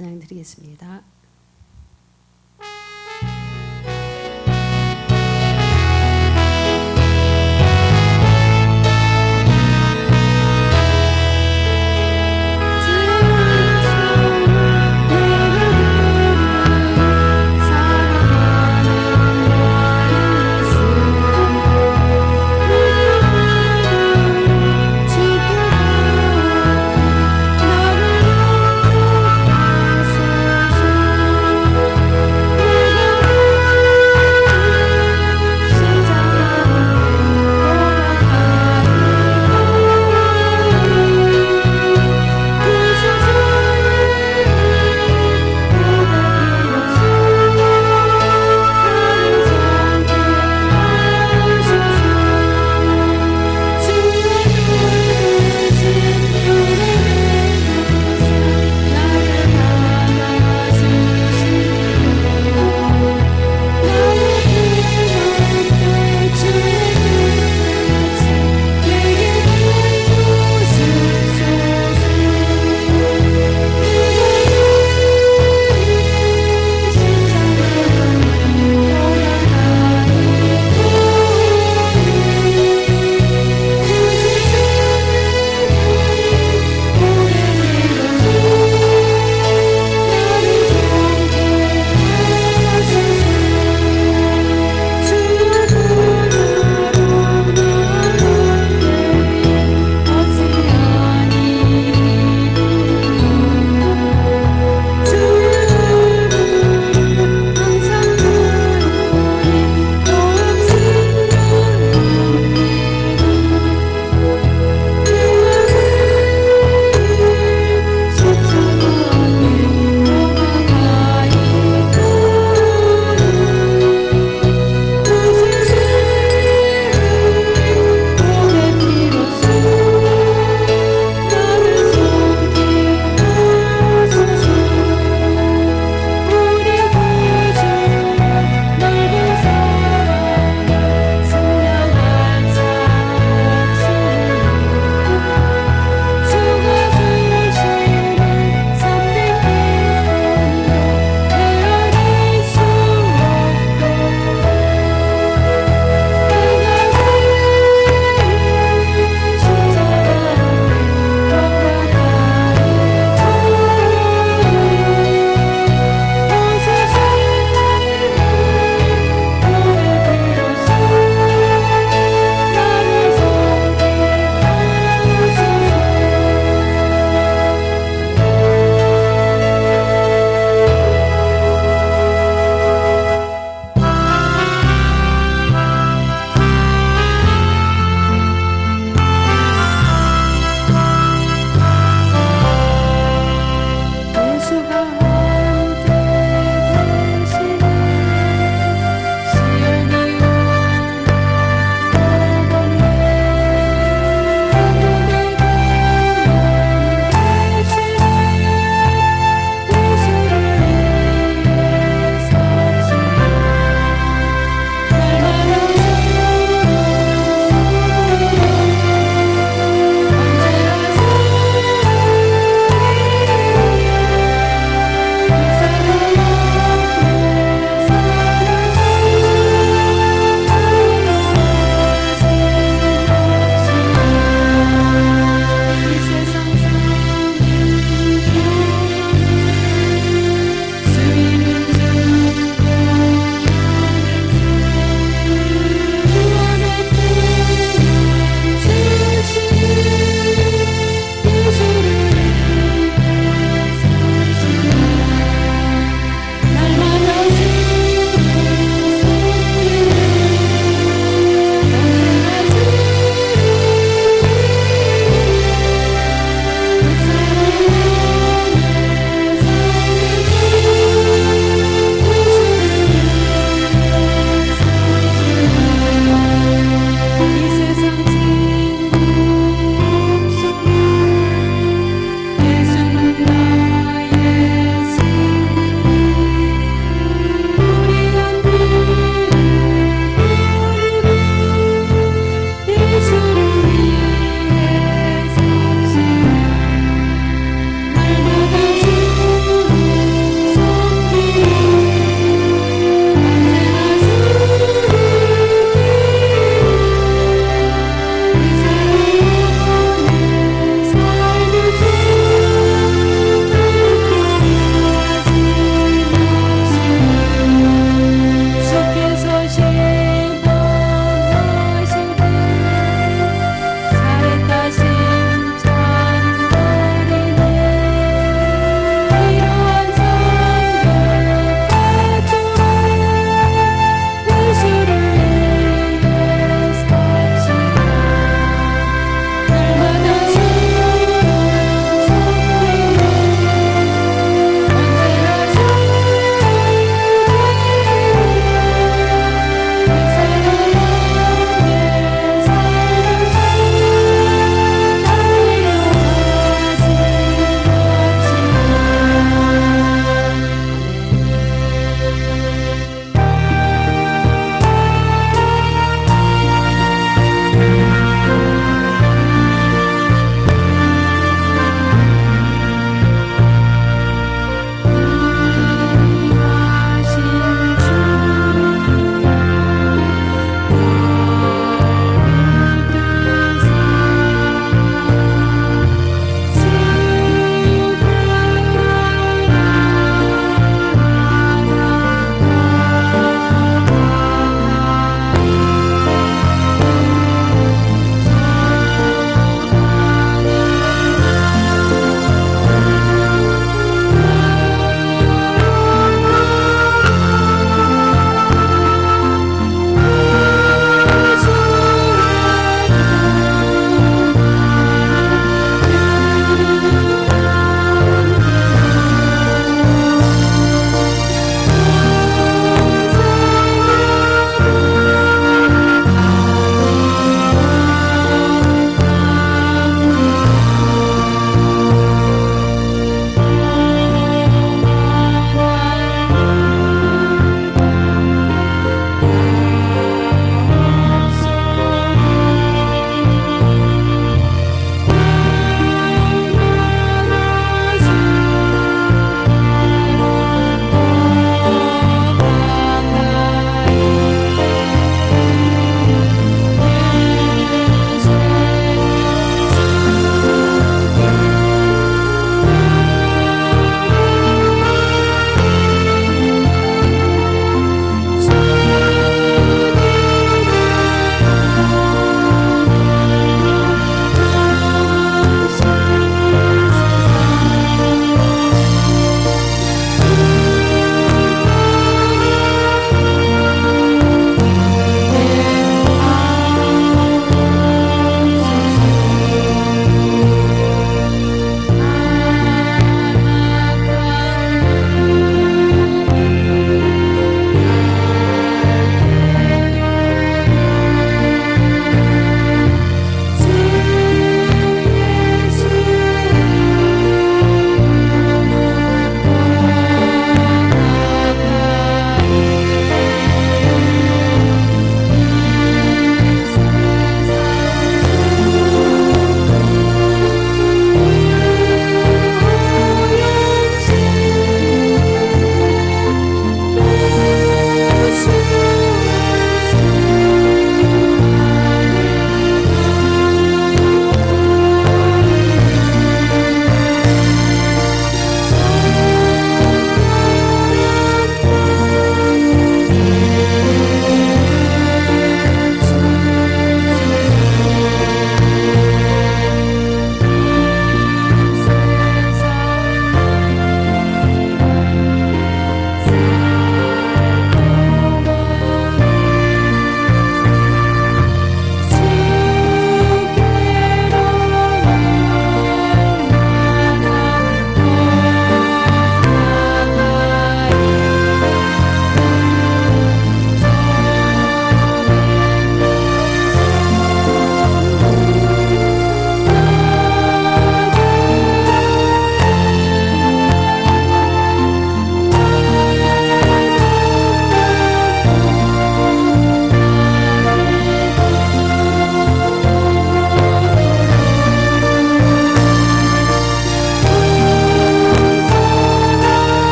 찬양 드리겠습니다. 나를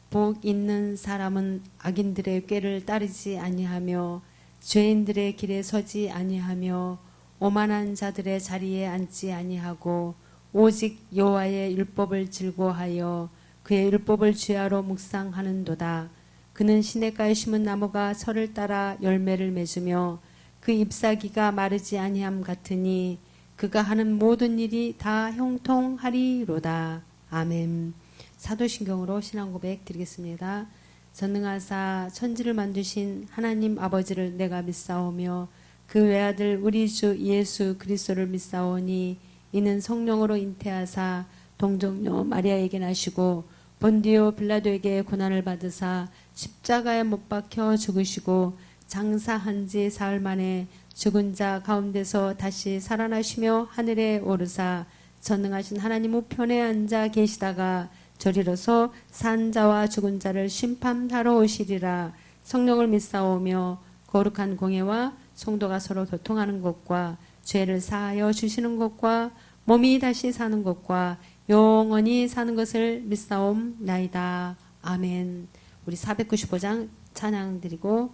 복 있는 사람은 악인들의 꾀를 따르지 아니하며 죄인들의 길에 서지 아니하며 오만한 자들의 자리에 앉지 아니하고 오직 여호와의 율법을 즐거워하여 그의 율법을 주야로 묵상하는도다. 그는 시냇가에 심은 나무가 설을 따라 열매를 맺으며 그 잎사귀가 마르지 아니함 같으니 그가 하는 모든 일이 다 형통하리로다. 아멘. 사도신경으로 신앙고백 드리겠습니다. 전능하사 천지를 만드신 하나님 아버지를 내가 믿사오며 그 외아들 우리 주 예수 그리스도를 믿사오니 이는 성령으로 잉태하사 동정녀 마리아에게 나시고 본디오 빌라도에게 고난을 받으사 십자가에 못 박혀 죽으시고 장사한 지 사흘 만에 죽은 자 가운데서 다시 살아나시며 하늘에 오르사 전능하신 하나님 우편에 앉아 계시다가 저리로서 산 자와 죽은 자를 심판하러 오시리라. 성령을 믿사오며 거룩한 공예와 성도가 서로 교통하는 것과 죄를 사하여 주시는 것과 몸이 다시 사는 것과 영원히 사는 것을 믿사옵나이다. 아멘. 우리 495장 찬양 드리고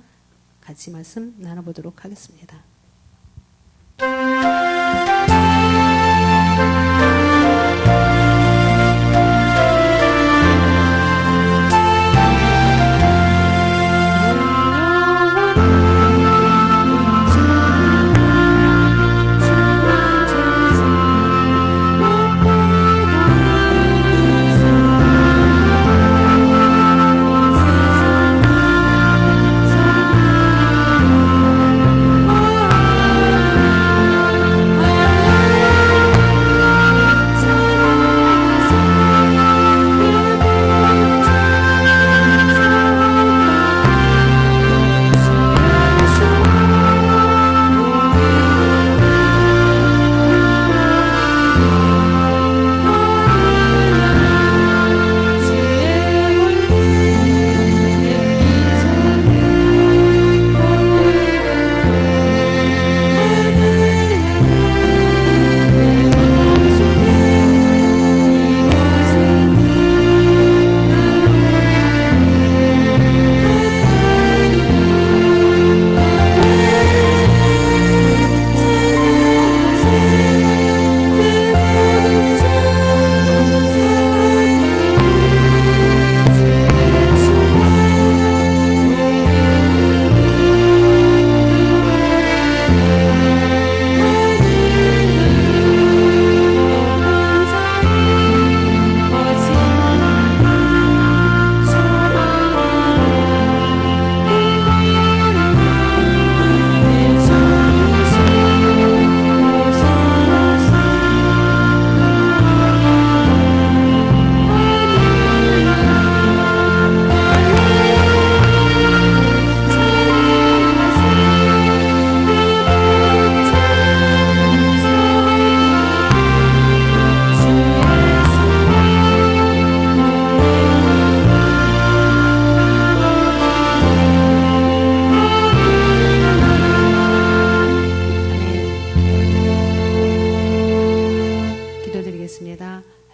같이 말씀 나눠보도록 하겠습니다.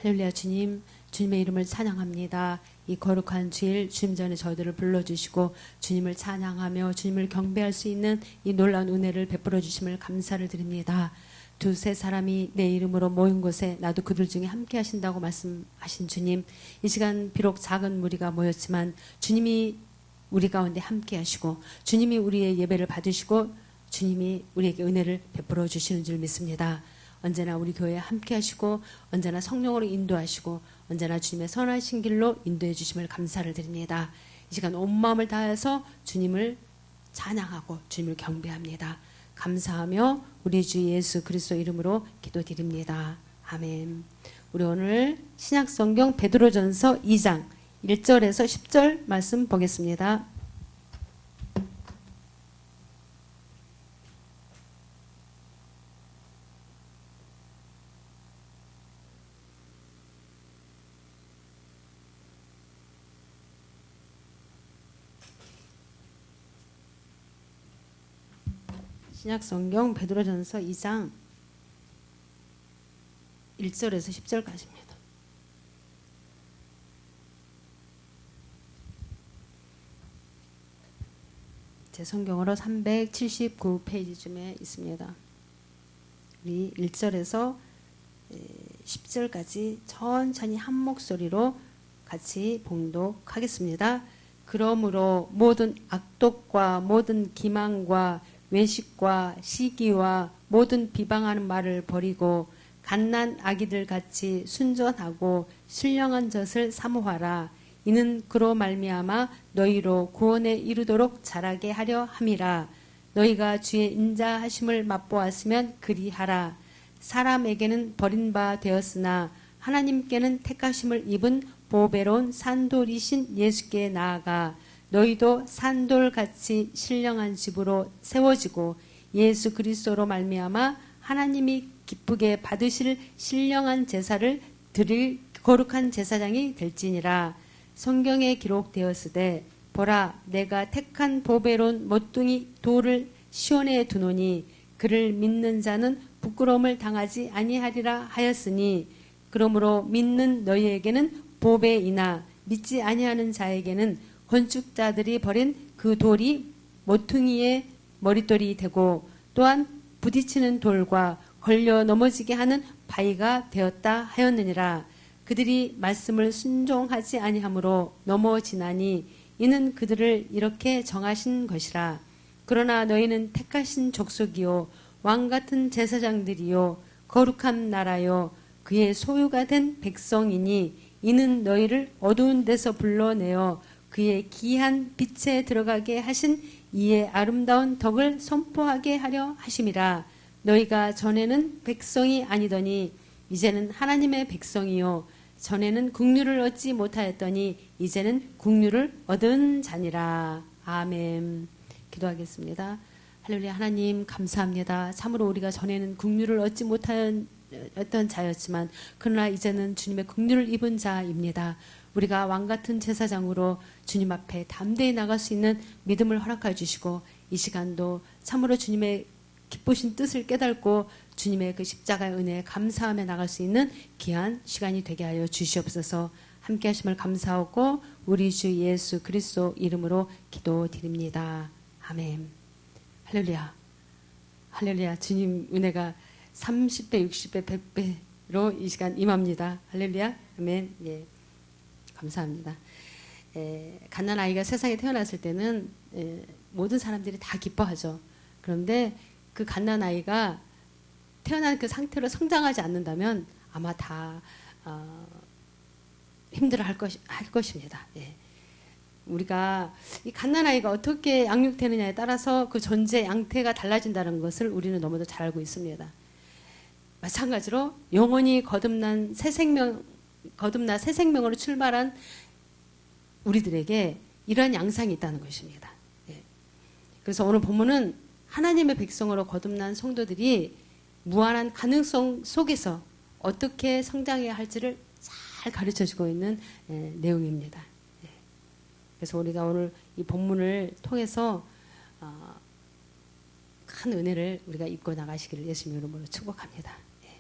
할렐루야. 주님, 주님의 이름을 찬양합니다. 이 거룩한 주일 주님 전에 저희들을 불러주시고 주님을 찬양하며 주님을 경배할 수 있는 이 놀라운 은혜를 베풀어 주심을 감사를 드립니다. 두세 사람이 내 이름으로 모인 곳에 나도 그들 중에 함께 하신다고 말씀하신 주님, 이 시간 비록 작은 무리가 모였지만 주님이 우리 가운데 함께 하시고 주님이 우리의 예배를 받으시고 주님이 우리에게 은혜를 베풀어 주시는 줄 믿습니다. 언제나 우리 교회에 함께 하시고 언제나 성령으로 인도하시고 언제나 주님의 선하신 길로 인도해 주심을 감사를 드립니다. 이 시간 온 마음을 다해서 주님을 찬양하고 주님을 경배합니다. 감사하며 우리 주 예수 그리스도 이름으로 기도드립니다. 아멘. 우리 오늘 신약성경 베드로전서 2장 1절에서 10절 말씀 보겠습니다. 신약성경 베드로전서 2장 1절에서 10절까지입니다. 제 성경으로 379페이지쯤에 있습니다. 우리 1절에서 10절까지 천천히 한 목소리로 같이 봉독하겠습니다. 그러므로 모든 악독과 모든 기망과 외식과 시기와 모든 비방하는 말을 버리고 갓난 아기들 같이 순전하고 신령한 젖을 사모하라. 이는 그로 말미암아 너희로 구원에 이르도록 자라게 하려 함이라. 너희가 주의 인자하심을 맛보았으면 그리하라. 사람에게는 버린 바 되었으나 하나님께는 택하심을 입은 보배로운 산돌이신 예수께 나아가 너희도 산돌같이 신령한 집으로 세워지고 예수 그리스도로 말미암아 하나님이 기쁘게 받으실 신령한 제사를 드릴 거룩한 제사장이 될지니라. 성경에 기록되었으되 보라 내가 택한 보배로운 모퉁이 돌을 시온에 두노니 그를 믿는 자는 부끄러움을 당하지 아니하리라 하였으니 그러므로 믿는 너희에게는 보배이나 믿지 아니하는 자에게는 건축자들이 버린 그 돌이 모퉁이의 머릿돌이 되고 또한 부딪히는 돌과 걸려 넘어지게 하는 바위가 되었다 하였느니라. 그들이 말씀을 순종하지 아니하므로 넘어지나니 이는 그들을 이렇게 정하신 것이라. 그러나 너희는 택하신 족속이요 왕같은 제사장들이요 거룩한 나라요 그의 소유가 된 백성이니 이는 너희를 어두운 데서 불러내어 그의 기이한 빛에 들어가게 하신 이의 아름다운 덕을 선포하게 하려 하심이라. 너희가 전에는 백성이 아니더니 이제는 하나님의 백성이요 전에는 국류를 얻지 못하였더니 이제는 국류를 얻은 자니라. 아멘. 기도하겠습니다. 할렐루야. 하나님 감사합니다. 참으로 우리가 전에는 국류를 얻지 못하였던 자였지만 그러나 이제는 주님의 국류를 입은 자입니다. 우리가 왕같은 제사장으로 주님 앞에 담대히 나갈 수 있는 믿음을 허락해 주시고 이 시간도 참으로 주님의 기쁘신 뜻을 깨닫고 주님의 그 십자가의 은혜에 감사하며 나갈 수 있는 귀한 시간이 되게 하여 주시옵소서. 함께 하심을 감사하고 우리 주 예수 그리스도 이름으로 기도드립니다. 아멘. 할렐루야. 할렐루야. 주님 은혜가 30배, 60배, 100배로 이 시간 임합니다. 할렐루야. 아멘. 예. 감사합니다. 갓난 아이가 세상에 태어났을 때는 모든 사람들이 다 기뻐하죠. 그런데 그 갓난 아이가 태어난 그 상태로 성장하지 않는다면 아마 다 힘들어할 것입니다. 예. 우리가 이 갓난아이가 어떻게 양육되느냐에 따라서 그 존재 양태가 달라진다는 것을 우리는 너무도 잘 알고 있습니다. 마찬가지로 영원히 거듭나 새 생명으로 출발한 우리들에게 이러한 양상이 있다는 것입니다. 예. 그래서 오늘 본문은 하나님의 백성으로 거듭난 성도들이 무한한 가능성 속에서 어떻게 성장해야 할지를 잘 가르쳐주고 있는 내용입니다. 그래서 우리가 오늘 이 본문을 통해서 큰 은혜를 우리가 입고 나가시기를 예수님 이름으로 축복합니다. 예.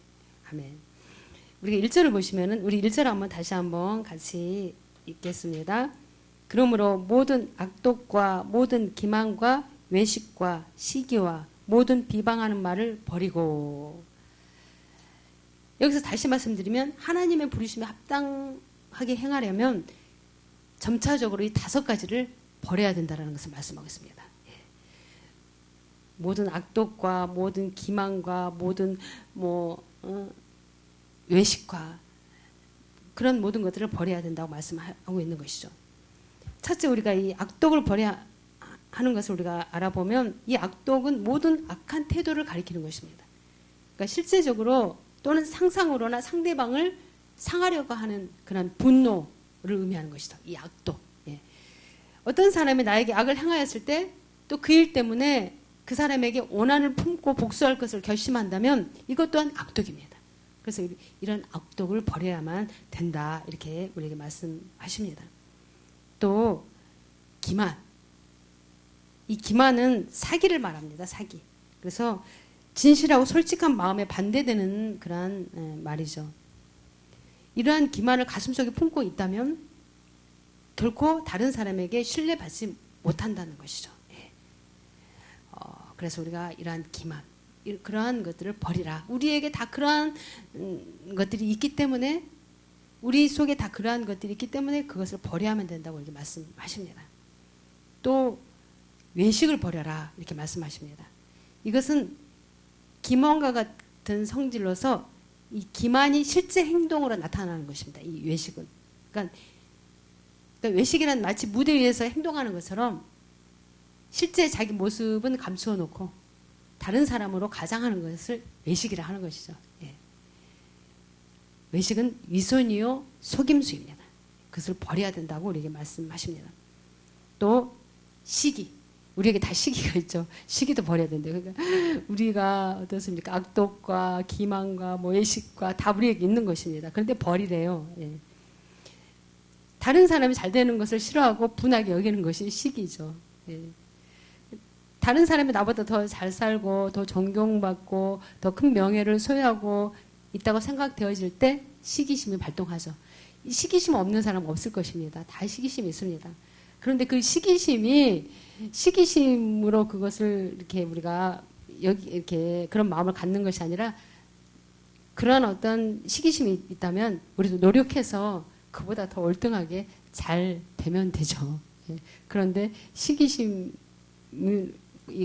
아멘. 우리가 1절을 보시면은 우리 1절 한번 다시 한번 같이 읽겠습니다. 그러므로 모든 악독과 모든 기만과 외식과 시기와 모든 비방하는 말을 버리고. 여기서 다시 말씀드리면 하나님의 부르심에 합당하게 행하려면 점차적으로 이 5가지를 버려야 된다는 것을 말씀하겠습니다. 예. 모든 악독과 모든 기만과 모든 외식과 그런 모든 것들을 버려야 된다고 말씀하고 있는 것이죠. 첫째 우리가 이 악독을 버려야 하는 것을 우리가 알아보면 이 악독은 모든 악한 태도를 가리키는 것입니다. 그러니까 실제적으로 또는 상상으로나 상대방을 상하려고 하는 그런 분노 를 의미하는 것이다. 이 악독. 예. 어떤 사람이 나에게 악을 행하였을 때 또 그 일 때문에 그 사람에게 원한을 품고 복수할 것을 결심한다면 이것 또한 악독입니다. 그래서 이런 악독을 버려야만 된다. 이렇게 우리에게 말씀하십니다. 또 기만. 이 기만은 사기를 말합니다. 사기. 그래서 진실하고 솔직한 마음에 반대되는 그런 말이죠. 이러한 기만을 가슴속에 품고 있다면 결코 다른 사람에게 신뢰받지 못한다는 것이죠. 예. 그래서 우리가 이러한 기만, 그러한 것들을 버리라. 우리에게 다 그러한 것들이 있기 때문에, 우리 속에 다 그러한 것들이 있기 때문에 그것을 버려야 하면 된다고 이렇게 말씀하십니다. 또 외식을 버려라 이렇게 말씀하십니다. 이것은 기만과 같은 성질로서 이 기만이 실제 행동으로 나타나는 것입니다. 이 외식은. 그러니까 외식이란 마치 무대 위에서 행동하는 것처럼 실제 자기 모습은 감추어 놓고 다른 사람으로 가장하는 것을 외식이라 하는 것이죠. 예. 외식은 위선이요 속임수입니다. 그것을 버려야 된다고 우리에게 말씀하십니다. 또 시기, 우리에게 다 시기가 있죠. 시기도 버려야 된대요. 그러니까 우리가 어떻습니까? 악독과 기만과 뭐 외식과 다 우리에게 있는 것입니다. 그런데 버리래요. 예. 다른 사람이 잘 되는 것을 싫어하고 분하게 여기는 것이 시기죠. 예. 다른 사람이 나보다 더 잘 살고 더 존경받고 더 큰 명예를 소유하고 있다고 생각되어질 때 시기심이 발동하죠. 이 시기심 없는 사람은 없을 것입니다. 다 시기심이 있습니다. 그런데 그 시기심으로 그것을 이렇게 우리가 여기 이렇게 그런 마음을 갖는 것이 아니라 그런 어떤 시기심이 있다면 우리도 노력해서 그보다 더 월등하게 잘 되면 되죠. 예. 그런데 시기심을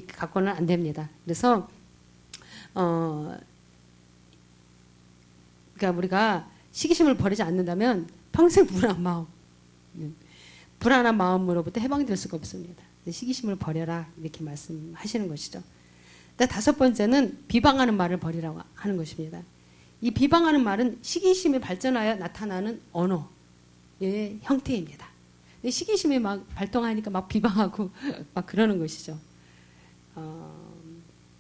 갖고는 안 됩니다. 그래서 그러니까 우리가 시기심을 버리지 않는다면 평생 불안한 마음으로부터 해방될 수가 없습니다. 시기심을 버려라 이렇게 말씀하시는 것이죠. 다섯 번째는 비방하는 말을 버리라고 하는 것입니다. 이 비방하는 말은 시기심이 발전하여 나타나는 언어의 형태입니다. 시기심이 막 발동하니까 막 비방하고 막 그러는 것이죠.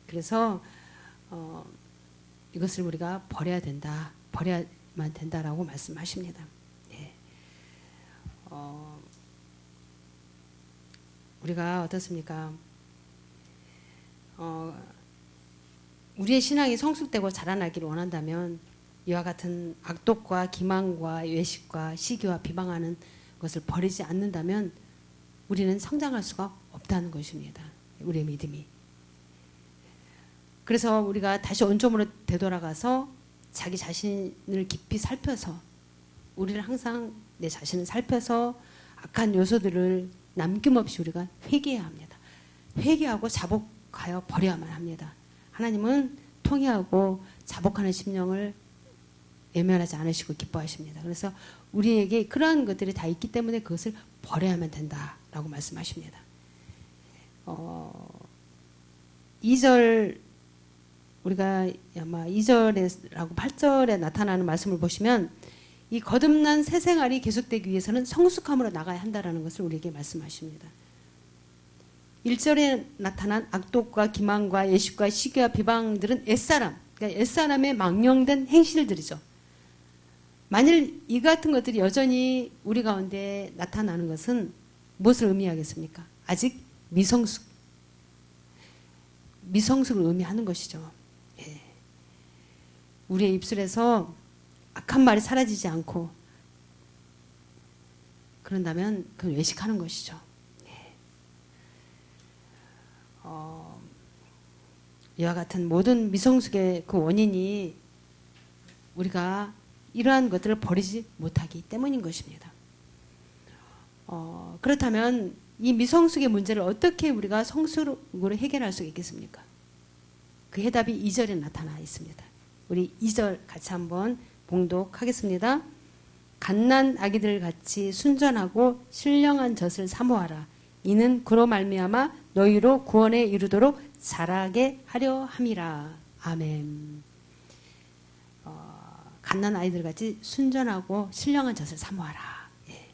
그래서 이것을 우리가 버려야 된다. 버려야만 된다라고 말씀하십니다. 예. 우리가 어떻습니까? 우리의 신앙이 성숙되고 자라나기를 원한다면 이와 같은 악독과 기만과 외식과 시기와 비방하는 것을 버리지 않는다면 우리는 성장할 수가 없다는 것입니다. 우리의 믿음이. 그래서 우리가 다시 온전으로 되돌아가서 자기 자신을 깊이 살펴서 우리를 항상 내 자신을 살펴서 악한 요소들을 남김없이 우리가 회개해야 합니다. 회개하고 자복하여 버려야만 합니다. 하나님은 통회하고 자복하는 심령을 외면하지 않으시고 기뻐하십니다. 그래서 우리에게 그러한 것들이 다 있기 때문에 그것을 버려야만 된다라고 말씀하십니다. 2절 우리가 아마 2절에라고 8절에 나타나는 말씀을 보시면 이 거듭난 새 생활이 계속되기 위해서는 성숙함으로 나가야 한다는 것을 우리에게 말씀하십니다. 1절에 나타난 악독과 기만과 예식과 시기와 비방들은 옛사람, 그러니까 옛사람의 망령된 행실들이죠. 만일 이 같은 것들이 여전히 우리 가운데 나타나는 것은 무엇을 의미하겠습니까? 아직 미성숙을 의미하는 것이죠. 예. 우리의 입술에서 악한 말이 사라지지 않고 그런다면 그건 외식하는 것이죠. 예. 이와 같은 모든 미성숙의 그 원인이 우리가 이러한 것들을 버리지 못하기 때문인 것입니다. 그렇다면 이 미성숙의 문제를 어떻게 우리가 성숙으로 해결할 수 있겠습니까? 그 해답이 2절에 나타나 있습니다. 우리 2절 같이 한번 봉독하겠습니다. 갓난 아기들 같이 순전하고 신령한 젖을 사모하라. 이는 그로 말미암아 너희로 구원에 이르도록 자라게 하려 함이라. 아멘. 갓난 아이들 같이 순전하고 신령한 젖을 사모하라. 예.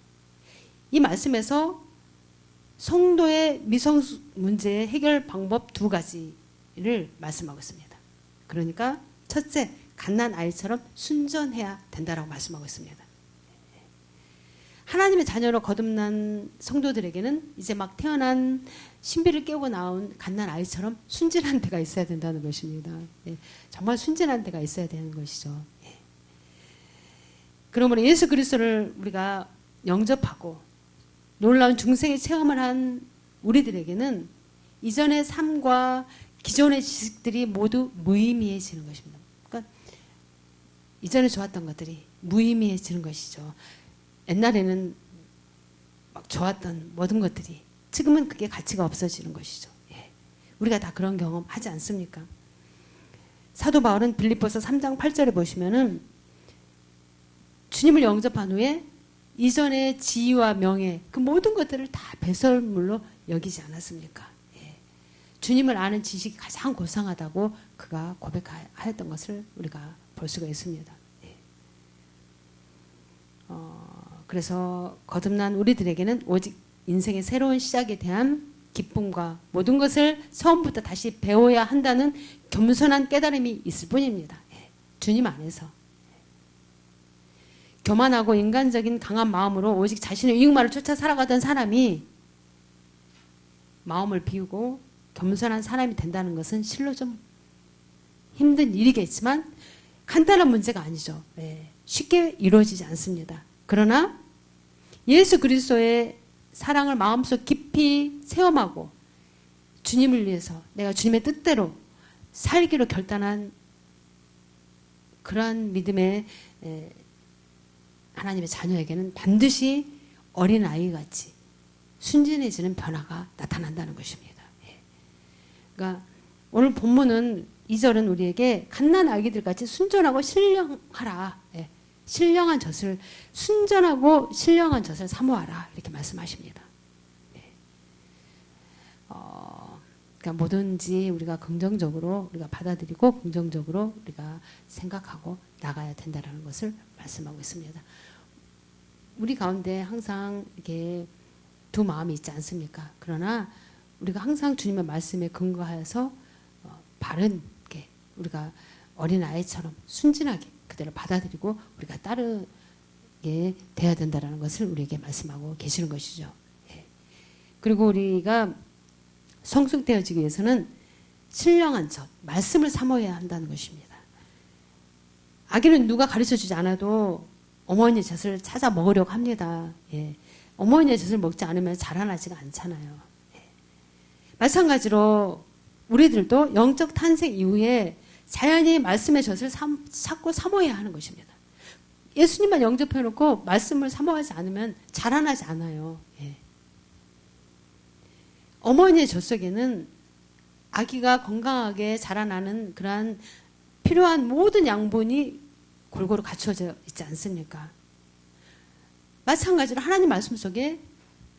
이 말씀에서 성도의 미성숙 문제의 해결 방법 두 가지를 말씀하고 있습니다. 그러니까 첫째, 갓난 아이처럼 순전해야 된다라고 말씀하고 있습니다. 하나님의 자녀로 거듭난 성도들에게는 이제 막 태어난 신비를 깨우고 나온 갓난 아이처럼 순진한 데가 있어야 된다는 것입니다. 예. 정말 순진한 데가 있어야 되는 것이죠. 예. 그러므로 예수 그리스도를 우리가 영접하고 놀라운 중생의 체험을 한 우리들에게는 이전의 삶과 기존의 지식들이 모두 무의미해지는 것입니다. 그러니까 이전에 좋았던 것들이 무의미해지는 것이죠. 옛날에는 막 좋았던 모든 것들이 지금은 그게 가치가 없어지는 것이죠. 예. 우리가 다 그런 경험 하지 않습니까? 사도 바울은 빌립보서 3장 8절에 보시면은 주님을 영접한 후에 이전의 지위와 명예 그 모든 것들을 다 배설물로 여기지 않았습니까? 예. 주님을 아는 지식이 가장 고상하다고 그가 고백하였던 것을 우리가 볼 수가 있습니다. 예. 그래서 거듭난 우리들에게는 오직 인생의 새로운 시작에 대한 기쁨과 모든 것을 처음부터 다시 배워야 한다는 겸손한 깨달음이 있을 뿐입니다. 예. 주님 안에서. 교만하고 인간적인 강한 마음으로 오직 자신의 이익만을 쫓아 살아가던 사람이 마음을 비우고 겸손한 사람이 된다는 것은 실로 좀 힘든 일이겠지만 간단한 문제가 아니죠. 예. 쉽게 이루어지지 않습니다. 그러나 예수 그리스도의 사랑을 마음속 깊이 체험하고 주님을 위해서 내가 주님의 뜻대로 살기로 결단한 그러한 믿음의 하나님의 자녀에게는 반드시 어린아이같이 순진해지는 변화가 나타난다는 것입니다. 그러니까 오늘 본문은 2절은 우리에게 갓난 아기들같이 순전하고 신령하라. 신령한 젖을 순전하고 신령한 젖을 사모하라 이렇게 말씀하십니다. 그러니까 뭐든지 우리가 긍정적으로 우리가 받아들이고 긍정적으로 우리가 생각하고 나가야 된다는 것을 말씀하고 있습니다. 우리 가운데 항상 이렇게 두 마음이 있지 않습니까? 그러나 우리가 항상 주님의 말씀에 근거하여서 바른게 우리가 어린아이처럼 순진하게 그대로 받아들이고 우리가 따르게 돼야 된다는 것을 우리에게 말씀하고 계시는 것이죠. 예. 그리고 우리가 성숙되어지기 위해서는 신령한 젖, 말씀을 사모해야 한다는 것입니다. 아기는 누가 가르쳐주지 않아도 어머니의 젖을 찾아 먹으려고 합니다. 예. 어머니의 젖을 먹지 않으면 자라나지가 않잖아요. 예. 마찬가지로 우리들도 영적 탄생 이후에 자연히 말씀의 젖을 찾고 사모해야 하는 것입니다. 예수님만 영접해놓고 말씀을 사모하지 않으면 자라나지 않아요. 예. 어머니의 젖 속에는 아기가 건강하게 자라나는 그러한 필요한 모든 양분이 골고루 갖추어져 있지 않습니까? 마찬가지로 하나님 말씀 속에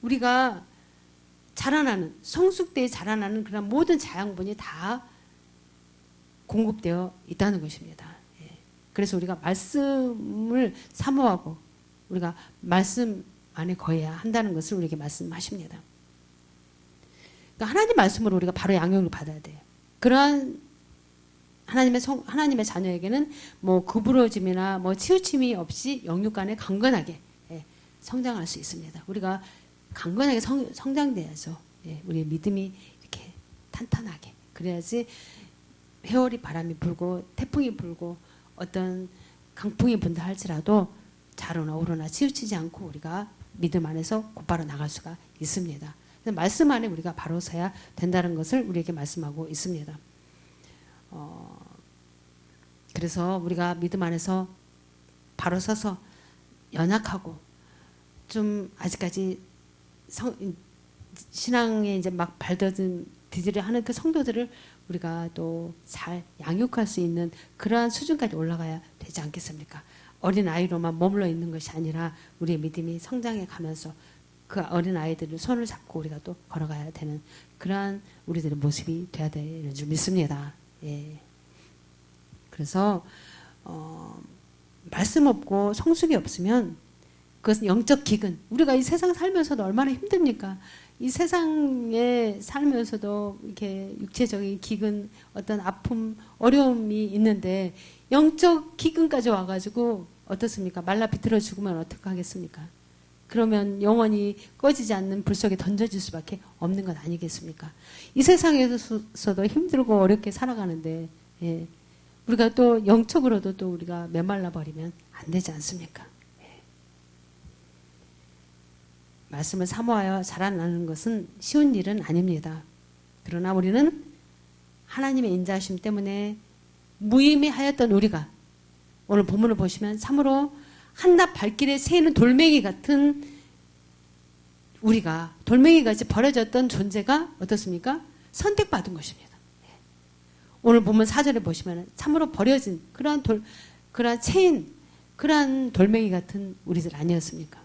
우리가 자라나는 성숙되어 자라나는 그런 모든 자양분이 다 공급되어 있다는 것입니다. 예. 그래서 우리가 말씀을 사모하고 우리가 말씀 안에 거해야 한다는 것을 우리에게 말씀하십니다. 그러니까 하나님 말씀으로 우리가 바로 양육을 받아야 돼요. 그러한 하나님의 자녀에게는 뭐 구부러짐이나 뭐 치우침이 없이 영육간에 강건하게 성장할 수 있습니다. 우리가 강건하게 성장돼야죠. 예. 우리의 믿음이 이렇게 탄탄하게. 그래야지 회오리 바람이 불고 태풍이 불고 어떤 강풍이 분다 할지라도 자로나 우로나 치우치지 않고 우리가 믿음 안에서 곧바로 나갈 수가 있습니다. 말씀 안에 우리가 바로 서야 된다는 것을 우리에게 말씀하고 있습니다. 그래서 우리가 믿음 안에서 바로 서서 연약하고 좀 아직까지 신앙에 이제 막 디디려 하는 그 성도들을 우리가 또 잘 양육할 수 있는 그러한 수준까지 올라가야 되지 않겠습니까? 어린 아이로만 머물러 있는 것이 아니라 우리의 믿음이 성장해 가면서 그 어린 아이들을 손을 잡고 우리가 또 걸어가야 되는 그러한 우리들의 모습이 돼야 되는 줄 믿습니다. 예. 그래서 말씀 없고 성숙이 없으면 그것은 영적 기근. 우리가 이 세상 살면서도 얼마나 힘듭니까? 이 세상에 살면서도 이렇게 육체적인 기근, 어떤 아픔, 어려움이 있는데 영적 기근까지 와가지고 어떻습니까? 말라 비틀어 죽으면 어떡하겠습니까? 그러면 영원히 꺼지지 않는 불 속에 던져질 수밖에 없는 것 아니겠습니까? 이 세상에서도 힘들고 어렵게 살아가는데 예. 우리가 또 영적으로도 또 우리가 메말라 버리면 안 되지 않습니까? 예. 말씀을 사모하여 자라나는 것은 쉬운 일은 아닙니다. 그러나 우리는 하나님의 인자하심 때문에 무의미하였던 우리가 오늘 본문을 보시면 참으로 한낱 발길에 새는 돌멩이 같은 우리가 돌멩이같이 버려졌던 존재가 어떻습니까? 선택받은 것입니다. 오늘 본문 4절에 보시면 참으로 버려진 그러한 체인, 그러한 돌멩이 같은 우리들 아니었습니까?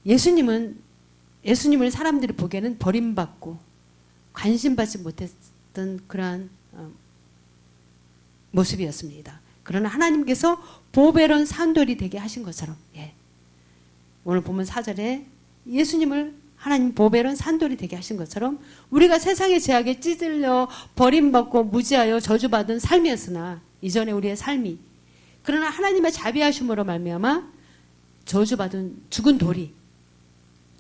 예수님을 사람들이 보기에는 버림받고 관심받지 못했던 그러한 모습이었습니다. 그러나 하나님께서 보배로운 산돌이 되게 하신 것처럼, 오늘 보면 4절에 예수님을 하나님 보배로운 산돌이 되게 하신 것처럼 우리가 세상의 제약에 찌들려 버림받고 무지하여 저주받은 삶이었으나 이전에 우리의 삶이, 그러나 하나님의 자비하심으로 말미암아 저주받은 죽은 돌이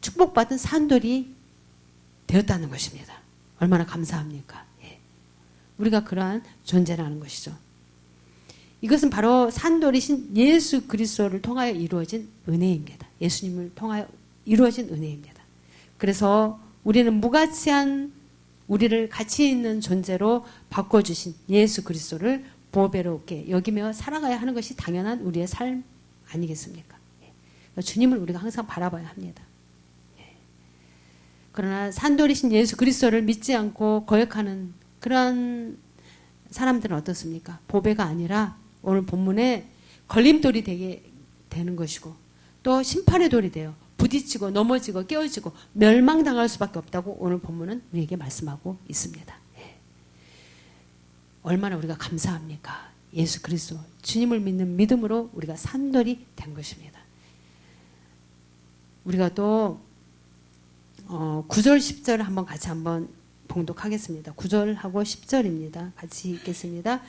축복받은 산돌이 되었다는 것입니다. 얼마나 감사합니까? 우리가 그러한 존재라는 것이죠. 이것은 바로 산돌이신 예수 그리스도를 통하여 이루어진 은혜입니다. 예수님을 통하여 이루어진 은혜입니다. 그래서 우리는 무가치한 우리를 가치 있는 존재로 바꿔주신 예수 그리스도를 보배롭게 여기며 살아가야 하는 것이 당연한 우리의 삶 아니겠습니까? 주님을 우리가 항상 바라봐야 합니다. 그러나 산돌이신 예수 그리스도를 믿지 않고 거역하는 그런 사람들은 어떻습니까? 보배가 아니라 오늘 본문에 걸림돌이 되게 되는 것이고 또 심판의 돌이 돼요. 부딪히고 넘어지고 깨어지고 멸망당할 수밖에 없다고 오늘 본문은 우리에게 말씀하고 있습니다. 얼마나 우리가 감사합니까? 예수 그리스도 주님을 믿는 믿음으로 우리가 산돌이 된 것입니다. 우리가 또 9절 10절을 한번 같이 한번 봉독하겠습니다. 9절하고 10절입니다. 같이 읽겠습니다.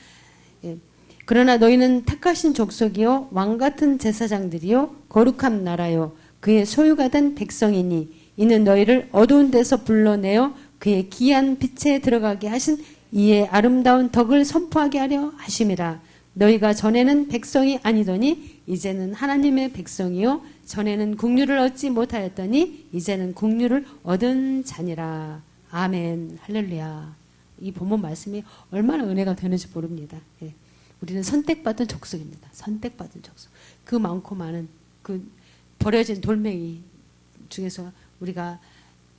그러나 너희는 택하신 족속이요 왕같은 제사장들이요 거룩한 나라요 그의 소유가 된 백성이니 이는 너희를 어두운 데서 불러내어 그의 귀한 빛에 들어가게 하신 이의 아름다운 덕을 선포하게 하려 하심이라. 너희가 전에는 백성이 아니더니 이제는 하나님의 백성이요 전에는 국류를 얻지 못하였더니 이제는 국류를 얻은 자니라. 아멘. 할렐루야. 이 본문 말씀이 얼마나 은혜가 되는지 모릅니다. 우리는 선택받은 족속입니다. 선택받은 족속. 그 많고 많은 그 버려진 돌멩이 중에서 우리가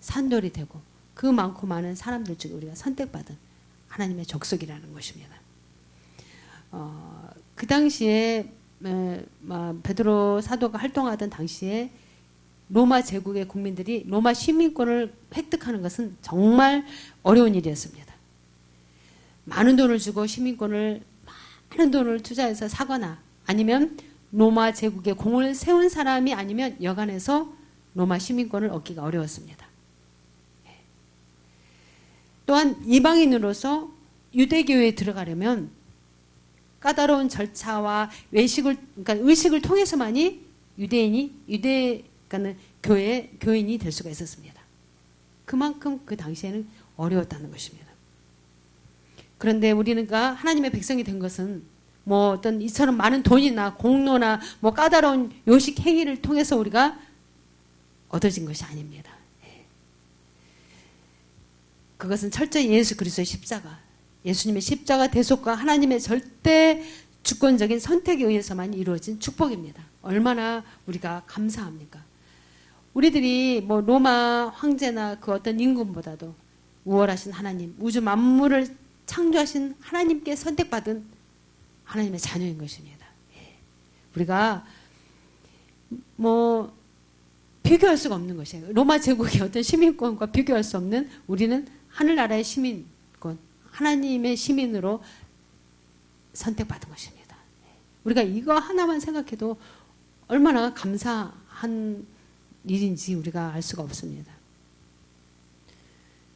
산돌이 되고 그 많고 많은 사람들 중에 우리가 선택받은 하나님의 족속이라는 것입니다. 그 당시에 베드로 사도가 활동하던 당시에 로마 제국의 국민들이 로마 시민권을 획득하는 것은 정말 어려운 일이었습니다. 많은 돈을 주고 시민권을 많은 돈을 투자해서 사거나 아니면 로마 제국에 공을 세운 사람이 아니면 여간해서 로마 시민권을 얻기가 어려웠습니다. 또한 이방인으로서 유대교회에 들어가려면 까다로운 절차와 그러니까 의식을 통해서만이 그러니까 교인이 될 수가 있었습니다. 그만큼 그 당시에는 어려웠다는 것입니다. 그런데 우리가 하나님의 백성이 된 것은 뭐 어떤 이처럼 많은 돈이나 공로나 뭐 까다로운 요식 행위를 통해서 우리가 얻어진 것이 아닙니다. 그것은 철저히 예수 그리스도의 십자가, 예수님의 십자가 대속과 하나님의 절대 주권적인 선택에 의해서만 이루어진 축복입니다. 얼마나 우리가 감사합니까? 우리들이 뭐 로마 황제나 그 어떤 임금보다도 우월하신 하나님, 우주 만물을 창조하신 하나님께 선택받은 하나님의 자녀인 것입니다. 우리가 뭐 비교할 수가 없는 것이에요. 로마 제국의 어떤 시민권과 비교할 수 없는 우리는 하늘나라의 시민권, 하나님의 시민으로 선택받은 것입니다. 우리가 이거 하나만 생각해도 얼마나 감사한 일인지 우리가 알 수가 없습니다.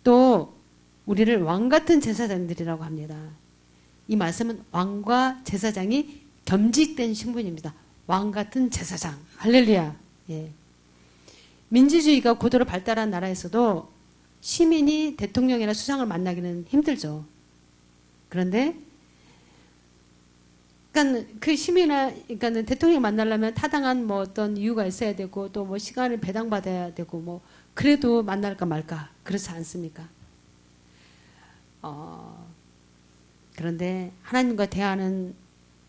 또 우리를 왕같은 제사장들이라고 합니다. 이 말씀은 왕과 제사장이 겸직된 신분입니다. 왕같은 제사장. 할렐루야. 민주주의가 고도로 발달한 나라에서도 시민이 대통령이나 수장을 만나기는 힘들죠. 그런데 그러니까 그 그러니까 대통령 만나려면 타당한 뭐 어떤 이유가 있어야 되고 또 뭐 시간을 배당받아야 되고 뭐 그래도 만날까 말까 그렇지 않습니까? 그런데 하나님과 대하는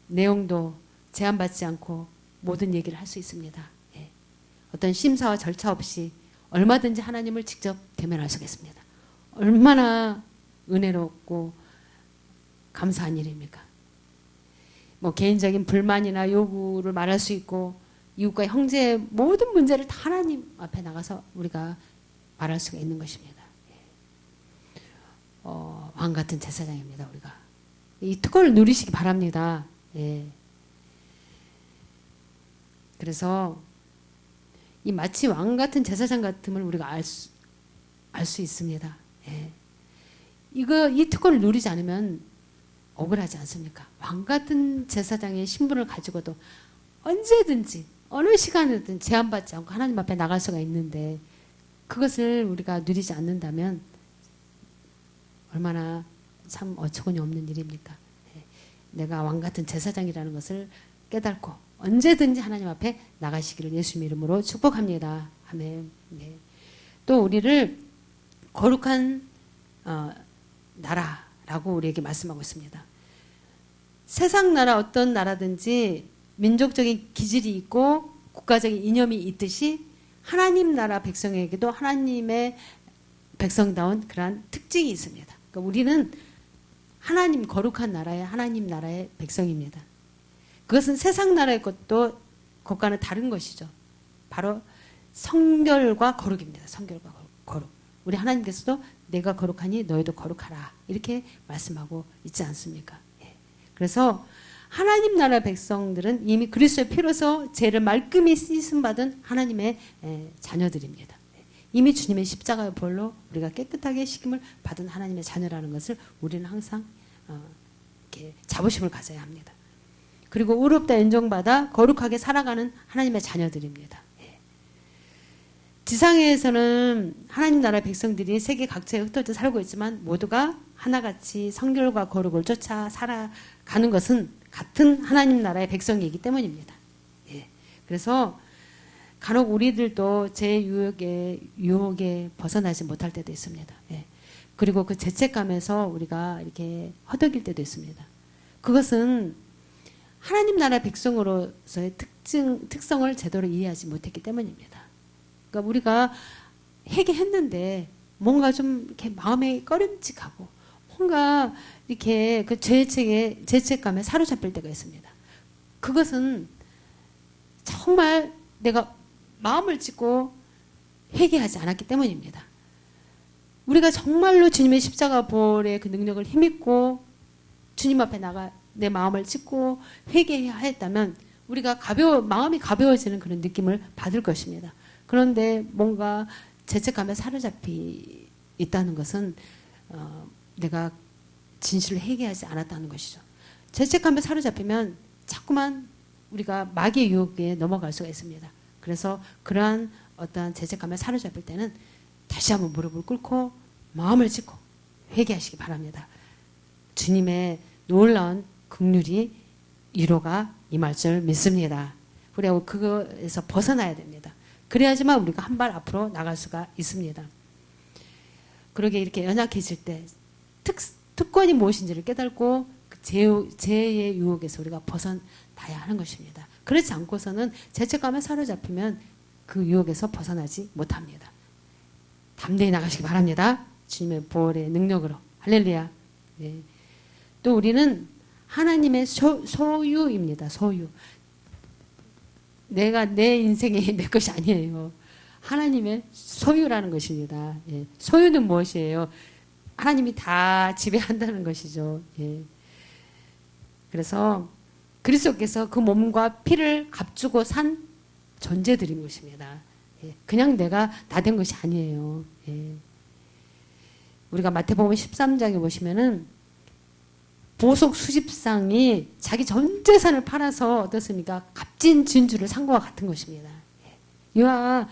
내용도 제한받지 않고 모든 얘기를 할 수 있습니다. 예. 어떤 심사와 절차 없이 얼마든지 하나님을 직접 대면할 수 있습니다. 얼마나 은혜롭고 감사한 일입니까? 뭐 개인적인 불만이나 요구를 말할 수 있고 이웃과 형제의 모든 문제를 다 하나님 앞에 나가서 우리가 말할 수가 있는 것입니다. 왕 같은 제사장입니다. 우리가 이 특권을 누리시기 바랍니다. 예. 그래서 이 마치 왕 같은 제사장 같음을 우리가 알 수 있습니다. 예. 이 특권을 누리지 않으면 억울하지 않습니까? 왕 같은 제사장의 신분을 가지고도 언제든지 어느 시간이든 제한받지 않고 하나님 앞에 나갈 수가 있는데 그것을 우리가 누리지 않는다면 얼마나 참 어처구니 없는 일입니까? 예. 내가 왕 같은 제사장이라는 것을 깨닫고 언제든지 하나님 앞에 나가시기를 예수님 이름으로 축복합니다. 아멘. 네. 또 우리를 거룩한 나라라고 우리에게 말씀하고 있습니다. 세상 나라 어떤 나라든지 민족적인 기질이 있고 국가적인 이념이 있듯이 하나님 나라 백성에게도 하나님의 백성다운 그러한 특징이 있습니다. 그러니까 우리는 하나님 거룩한 나라의 하나님 나라의 백성입니다. 그것은 세상 나라의 것과는 다른 것이죠. 바로 성결과 거룩입니다. 성결과 거룩. 우리 하나님께서도 내가 거룩하니 너희도 거룩하라 이렇게 말씀하고 있지 않습니까? 예. 그래서 하나님 나라 백성들은 이미 그리스도의 피로서 죄를 말끔히 씻음받은 하나님의 자녀들입니다. 이미 주님의 십자가의 보혈로 우리가 깨끗하게 씻김을 받은 하나님의 자녀라는 것을 우리는 항상 이렇게 자부심을 가져야 합니다. 그리고 의롭다 인정받아 거룩하게 살아가는 하나님의 자녀들입니다. 지상에서는 하나님 나라 백성들이 세계 각처에 흩어져 살고 있지만 모두가 하나같이 성결과 거룩을 쫓아 살아가는 것은 같은 하나님 나라의 백성이기 때문입니다. 예. 그래서 간혹 우리들도 제 유혹에 벗어나지 못할 때도 있습니다. 예. 그리고 그 죄책감에서 우리가 이렇게 허덕일 때도 있습니다. 그것은 하나님 나라 백성으로서의 특성을 제대로 이해하지 못했기 때문입니다. 그러니까 우리가 회개했는데 뭔가 좀 이렇게 마음에 꺼림칙하고 뭔가 이렇게 그 죄책감에 사로잡힐 때가 있습니다. 그것은 정말 내가 마음을 찢고 회개하지 않았기 때문입니다. 우리가 정말로 주님의 십자가 보혈의 그 능력을 힘입고 주님 앞에 나가 내 마음을 찢고 회개해야 했다면 우리가 마음이 가벼워지는 그런 느낌을 받을 것입니다. 그런데 뭔가 죄책감에 사로잡히 있다는 것은 내가 진실을 회개하지 않았다는 것이죠. 죄책감에 사로잡히면 자꾸만 우리가 마귀의 유혹에 넘어갈 수가 있습니다. 그래서 그러한 어떠한 죄책감에 사로잡힐 때는 다시 한번 무릎을 꿇고 마음을 찢고 회개하시기 바랍니다. 주님의 놀라운 긍휼이 위로가 임할 줄 믿습니다. 우리가 그거에서 벗어나야 됩니다. 그래야지만 우리가 한 발 앞으로 나갈 수가 있습니다. 그러게 이렇게 연약해질 때 특권이 무엇인지를 깨닫고 그 죄의 유혹에서 우리가 벗어나야 하는 것입니다. 그렇지 않고서는 죄책감에 사로잡히면 그 유혹에서 벗어나지 못합니다. 담대히 나가시기 바랍니다. 주님의 보혈의 능력으로. 할렐루야. 네. 또 우리는 하나님의 소유입니다. 소유. 내가 내 인생이 내 것이 아니에요. 하나님의 소유라는 것입니다. 예. 소유는 무엇이에요? 하나님이 다 지배한다는 것이죠. 예. 그래서 그리스도께서 그 몸과 피를 값주고 산 존재들인 것입니다. 예. 그냥 내가 다 된 것이 아니에요. 예. 우리가 마태복음 13장에 보시면은 보석 수집상이 자기 전 재산을 팔아서 어떻습니까? 값진 진주를 산 것과 같은 것입니다. 이와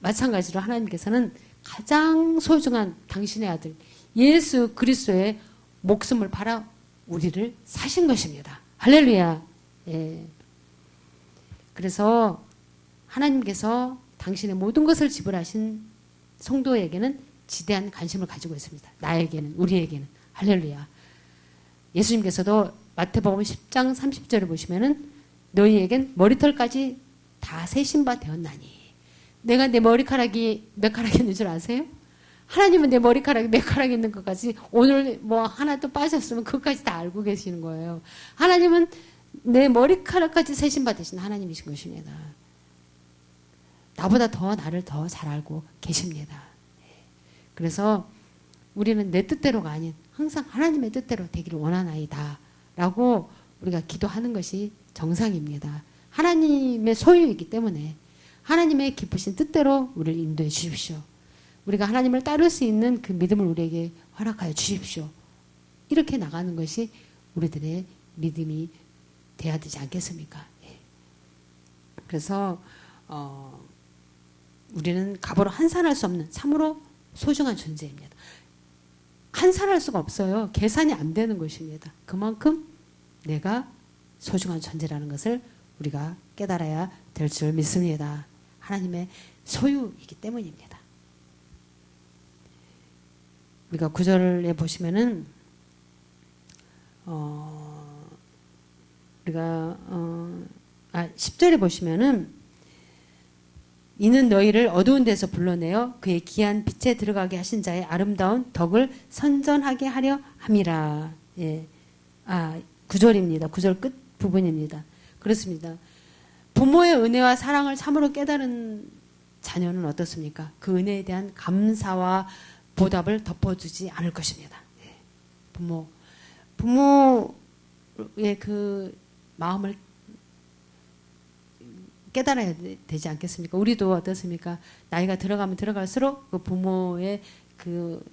마찬가지로 하나님께서는 가장 소중한 당신의 아들 예수 그리스도의 목숨을 팔아 우리를 사신 것입니다. 할렐루야. 예. 그래서 하나님께서 당신의 모든 것을 지불하신 성도에게는 지대한 관심을 가지고 있습니다. 나에게는, 우리에게는. 할렐루야. 예수님께서도 마태복음 10장 30절에 보시면은 너희에겐 머리털까지 다 세신 바 되었나니. 내가 내 머리카락이 몇 가락 있는 줄 아세요? 하나님은 내 머리카락이 몇 가락 있는 것까지 오늘 뭐 하나도 빠졌으면 그것까지 다 알고 계시는 거예요. 하나님은 내 머리카락까지 세신 바 되신 하나님이신 것입니다. 나보다 더 나를 더 잘 알고 계십니다. 그래서 우리는 내 뜻대로가 아닌 항상 하나님의 뜻대로 되기를 원하나이다 라고 우리가 기도하는 것이 정상입니다. 하나님의 소유이기 때문에 하나님의 기쁘신 뜻대로 우리를 인도해 주십시오. 우리가 하나님을 따를 수 있는 그 믿음을 우리에게 허락하여 주십시오. 이렇게 나가는 것이 우리들의 믿음이 돼야 되지 않겠습니까? 그래서 우리는 값으로 환산할 수 없는 참으로 소중한 존재입니다. 환산할 수가 없어요. 계산이 안 되는 것입니다. 그만큼 내가 소중한 존재라는 것을 우리가 깨달아야 될 줄 믿습니다. 하나님의 소유이기 때문입니다. 우리가 9절에 보시면은 우리가 10절에 보시면은 이는 너희를 어두운 데서 불러내어 그의 귀한 빛에 들어가게 하신 자의 아름다운 덕을 선전하게 하려 함이라. 예. 9절입니다. 9절 끝 부분입니다. 그렇습니다. 부모의 은혜와 사랑을 참으로 깨달은 자녀는 어떻습니까? 그 은혜에 대한 감사와 보답을 덮어주지 않을 것입니다. 예. 부모의 그 마음을 깨달아야 되지 않겠습니까? 우리도 어떻습니까? 나이가 들어가면 들어갈수록 그 부모의 그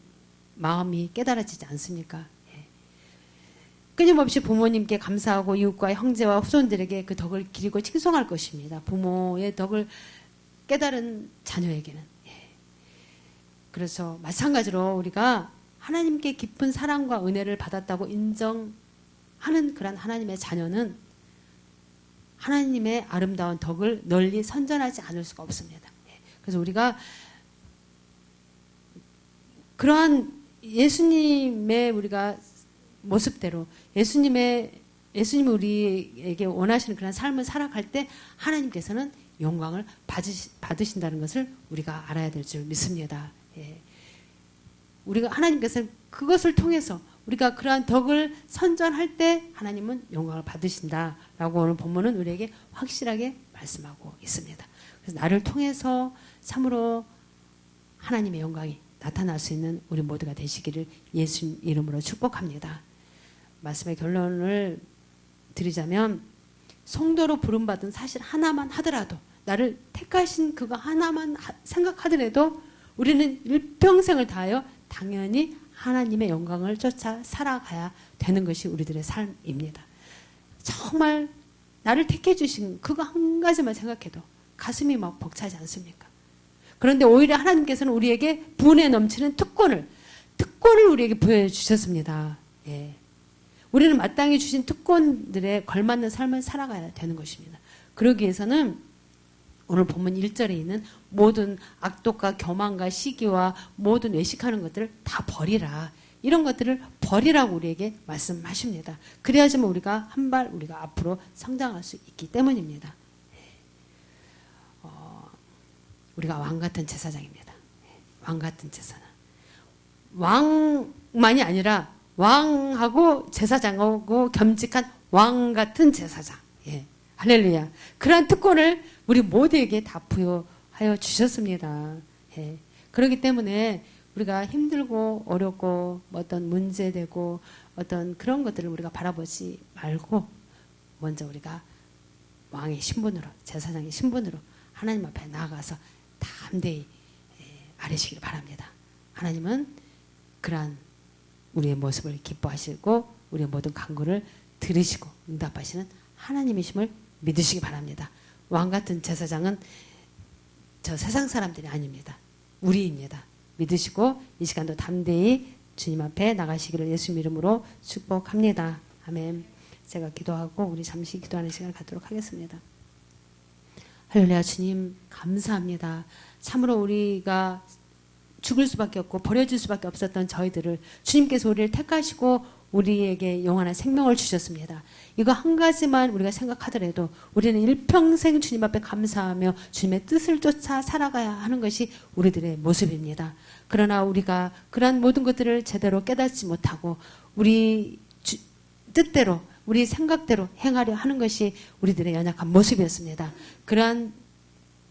마음이 깨달아지지 않습니까? 예. 끊임없이 부모님께 감사하고 이웃과 형제와 후손들에게 그 덕을 기리고 칭송할 것입니다. 부모의 덕을 깨달은 자녀에게는. 예. 그래서 마찬가지로 우리가 하나님께 깊은 사랑과 은혜를 받았다고 인정하는 그런 하나님의 자녀는 하나님의 아름다운 덕을 널리 선전하지 않을 수가 없습니다. 그래서 우리가 그러한 예수님의 우리가 모습대로 예수님이 우리에게 원하시는 그런 삶을 살아갈 때 하나님께서는 영광을 받으신다는 것을 우리가 알아야 될 줄 믿습니다. 예. 우리가 하나님께서는 그것을 통해서 우리가 그러한 덕을 선전할 때 하나님은 영광을 받으신다라고 오늘 본문은 우리에게 확실하게 말씀하고 있습니다. 그래서 나를 통해서 참으로 하나님의 영광이 나타날 수 있는 우리 모두가 되시기를 예수 이름으로 축복합니다. 말씀의 결론을 드리자면 성도로 부름받은 사실 하나만 하더라도 나를 택하신 그거 하나만 생각하더라도 우리는 일평생을 다하여 당연히 하나님의 영광을 쫓아 살아가야 되는 것이 우리들의 삶입니다. 정말 나를 택해 주신 그거 한 가지만 생각해도 가슴이 막 벅차지 않습니까? 그런데 오히려 하나님께서는 우리에게 분에 넘치는 특권을 우리에게 부여해 주셨습니다. 예. 우리는 마땅히 주신 특권들에 걸맞는 삶을 살아가야 되는 것입니다. 그러기 위해서는 오늘 본문 1절에 있는 모든 악독과 교만과 시기와 모든 외식하는 것들을 다 버리라. 이런 것들을 버리라고 우리에게 말씀하십니다. 그래야지만 우리가 한 발 우리가 앞으로 성장할 수 있기 때문입니다. 우리가 왕 같은 제사장입니다. 왕 같은 제사장. 왕만이 아니라 왕하고 제사장하고 겸직한 왕 같은 제사장. 예. 할렐루야. 그러한 특권을 우리 모두에게 다 부여하여 주셨습니다. 예. 그렇기 때문에 우리가 힘들고 어렵고 어떤 문제되고 어떤 그런 것들을 우리가 바라보지 말고 먼저 우리가 왕의 신분으로 제사장의 신분으로 하나님 앞에 나아가서 담대히 아뢰시길 바랍니다. 하나님은 그러한 우리의 모습을 기뻐하시고 우리의 모든 간구를 들으시고 응답하시는 하나님이심을 믿으시기 바랍니다. 왕 같은 제사장은 저 세상 사람들이 아닙니다. 우리입니다. 믿으시고 이 시간도 담대히 주님 앞에 나가시기를 예수님 이름으로 축복합니다. 아멘. 제가 기도하고 우리 잠시 기도하는 시간을 갖도록 하겠습니다. 할렐루야. 주님 감사합니다. 참으로 우리가 죽을 수밖에 없고 버려질 수밖에 없었던 저희들을 주님께서 우리를 택하시고 우리에게 영원한 생명을 주셨습니다. 이거 한 가지만 우리가 생각하더라도 우리는 일평생 주님 앞에 감사하며 주님의 뜻을 쫓아 살아가야 하는 것이 우리들의 모습입니다. 그러나 우리가 그러한 모든 것들을 제대로 깨닫지 못하고 우리 뜻대로 우리 생각대로 행하려 하는 것이 우리들의 연약한 모습이었습니다. 그러한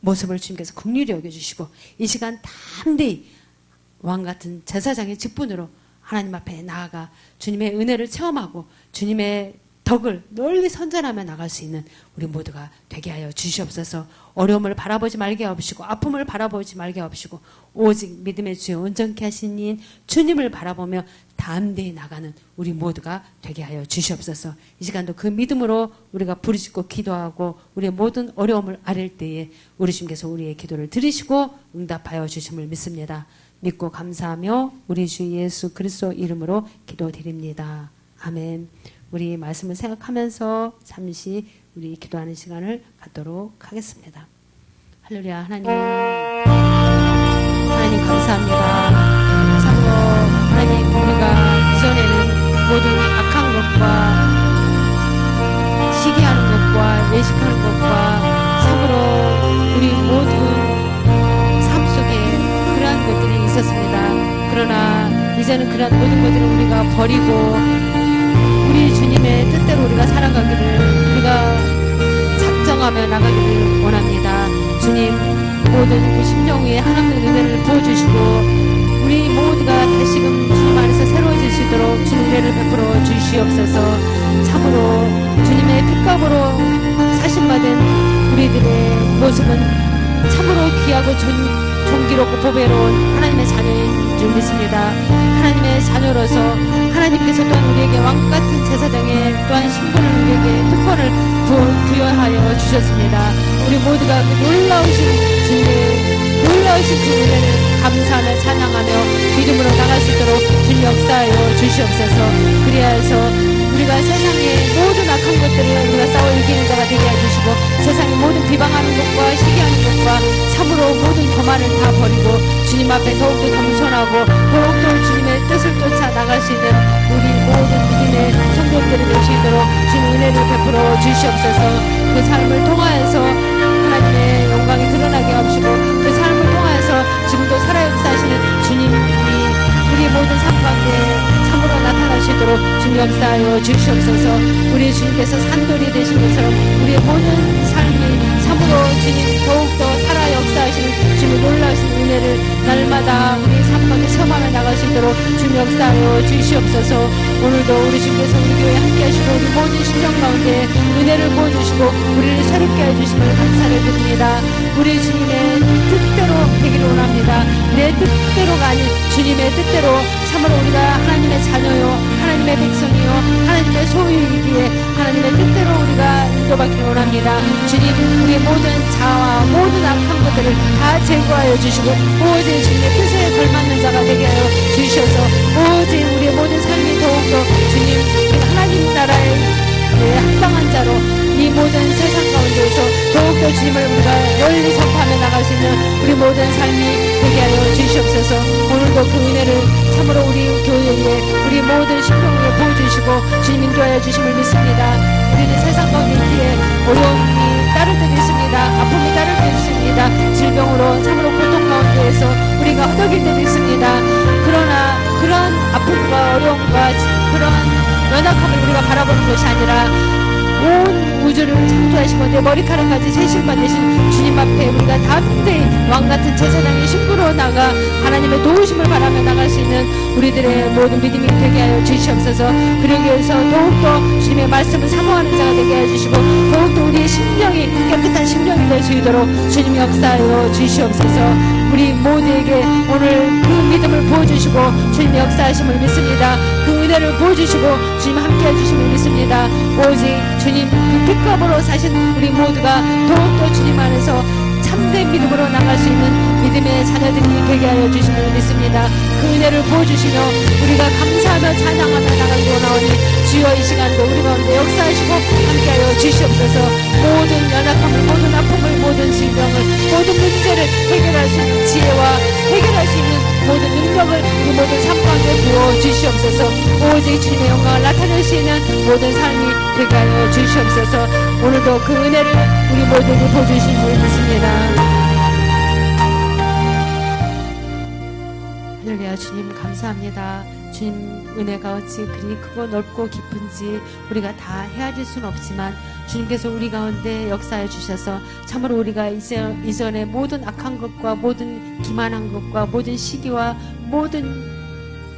모습을 주님께서 긍휼히 여겨주시고 이 시간 담대히 왕같은 제사장의 직분으로 하나님 앞에 나아가 주님의 은혜를 체험하고 주님의 덕을 널리 선전하며 나갈 수 있는 우리 모두가 되게 하여 주시옵소서. 어려움을 바라보지 말게 하옵시고 아픔을 바라보지 말게 하옵시고 오직 믿음의 주여 온전케 하신 이인 주님을 바라보며 담대히 나가는 우리 모두가 되게 하여 주시옵소서. 이 시간도 그 믿음으로 우리가 부르짖고 기도하고 우리의 모든 어려움을 아릴 때에 우리 주님께서 우리의 기도를 들으시고 응답하여 주심을 믿습니다. 믿고 감사하며 우리 주 예수 그리스도 이름으로 기도드립니다. 아멘. 우리 말씀을 생각하면서 잠시 우리 기도하는 시간을 갖도록 하겠습니다. 할렐루야. 하나님 감사합니다. 참으로 하나님 우리가 이전에는 모든 악한 것과 시기하는 것과 외식하는 것과 참으로 우리 모든 삶 속에 그러한 것들이 있었습니다. 그러나 이제는 그러한 모든 것들을 우리가 버리고 우리 주님의 뜻대로 우리가 살아가기를 우리가 작정하며 나가기를 원합니다. 주님 모든 그 심령 위에 하나님의 은혜를 부어주시고 우리 모두가 다시금 주님 안에서 새로워질 수 있도록 주님 은혜를 베풀어 주시옵소서. 참으로 주님의 핏값으로 사신받은 우리들의 모습은 참으로 귀하고 존귀롭고 보배로운 하나님의 자녀인 줄 믿습니다. 하나님의 자녀로서 하나님께서 또한 우리에게 왕같은 제사장의 또한 신분을 우리에게 특권을 부여하여 주셨습니다. 우리 모두가 그 놀라우신 주님의 놀라우신 그 은혜를 감사하며 찬양하며 믿음으로 나갈 수 있도록 주님 역사하여 주시옵소서. 그리하여서 우리가 세상의 모든 악한 것들을 우리가 싸워 이기는 자가 되게 해주시고 세상의 모든 비방하는 것과 시기하는 것과 참으로 모든 교만을 다 버리고 주님 앞에 더욱더 겸손하고 더욱더 주님의 뜻을 쫓아 나갈 수 있는 우리 모든 믿음의 성도들이 될 수 있도록 주님 은혜를 베풀어 주시옵소서. 그 삶을 통하여서 하나님의 영광이 드러나게 하시고 그 삶을 통하여서 지금도 살아 역사하시는 주님이 우리 모든 삶 가운데 참으로 나타날 수 있도록 주님 역사하여 주시옵소서. 우리 주님께서 산돌이 되신 것처럼 우리의 모든 삶이 참으로 주님 더욱더 살아 역사하시는 주님의 놀라우신 은혜를 날마다 우리 삶 가운데 체험하며 나갈 수 있도록 주님 역사하여 주시옵소서. 오늘도 우리 주님께서 우리 교회에 함께 하시고 우리 모든 심령 가운데 은혜를 부어주시고 우리를 새롭게 해주심을 감사를 드립니다. 우리 주님의 뜻대로 되기를 원합니다. 내 뜻대로가 아닌 주님의 뜻대로 참으로 우리가 하나님의 자녀요 하나님의 백성이요 하나님의 소유이기에 하나님의 뜻대로 우리가 인도받기를 원합니다. 주님 우리의 모든 자아와 모든 악한 것들을 다 제거하여 주시고 오직 주님의 뜻에 걸맞는 자가 되게 하여 주셔서 오직 우리의 모든 삶이 더욱더 주님 하나님 나라의 합당한 자로 이 모든 세상 가운데에서 더욱더 주님을 우리가 널리 선포하며 나갈 수 있는 우리 모든 삶이 되게 하여 주시옵소서. 오늘도 그 은혜를 참으로 우리 교회에 우리 모든 심령에 부어주시고 주님 인도하여 주심을 믿습니다. 우리는 세상 가운데 있기에 어려움이 따를 때도 있습니다. 아픔이 따를 때도 있습니다. 질병으로 참으로 고통 가운데에서 우리가 허덕일 때도 있습니다. 그러나 그런 아픔과 어려움과 그런 연약함을 우리가 바라보는 것이 아니라 온 우주를 창조하시고 내 머리카락까지 세실만 되신 주님 앞에 우리가 담대히 왕같은 제사장의 신부로 나가 하나님의 도우심을 바라며 나갈 수 있는 우리들의 모든 믿음이 되게 하여 주시옵소서. 그러기 위해서 더욱더 주님의 말씀을 사모하는 자가 되게 해주시고 더욱더 우리의 심령이 깨끗한 심령이 될 수 있도록 주님 역사하여 주시옵소서. 우리 모두에게 오늘 그 믿음을 부어주시고 주님 역사하심을 믿습니다. 그 은혜를 부어주시고 주님 함께 해주심을 믿습니다. 오직 주님 그 핏값으로 사신 우리 모두가 더욱더 주님 안에서 참된 믿음으로 나갈 수 있는 믿음의 자녀들이 되게 하여 주심을 믿습니다. 그 은혜 은혜를 부어주시며 우리가 감사하며 찬양하며 나가기 원하오니 주여 이 시간도 우리 가운데 역사하시고 함께하여 주시옵소서. 모든 연약함을, 모든 아픔을, 모든 질병을, 모든 문제를 해결할 수 있는 지혜와 해결할 수 있는 모든 능력을 우리 모든 삶 가운데 부어 주시옵소서. 오직 주님의 영광을 나타낼 수 있는 모든 삶이 되게 하여 주시옵소서. 오늘도 그 은혜를 우리 모두에게 부어주신 줄 믿습니다. 할렐루야. 주님 감사합니다. 주님 은혜가 어찌 그리 크고 넓고 깊은지 우리가 다 헤아릴 수는 없지만 주님께서 우리 가운데 역사해 주셔서 참으로 우리가 이전에 모든 악한 것과 모든 기만한 것과 모든 시기와 모든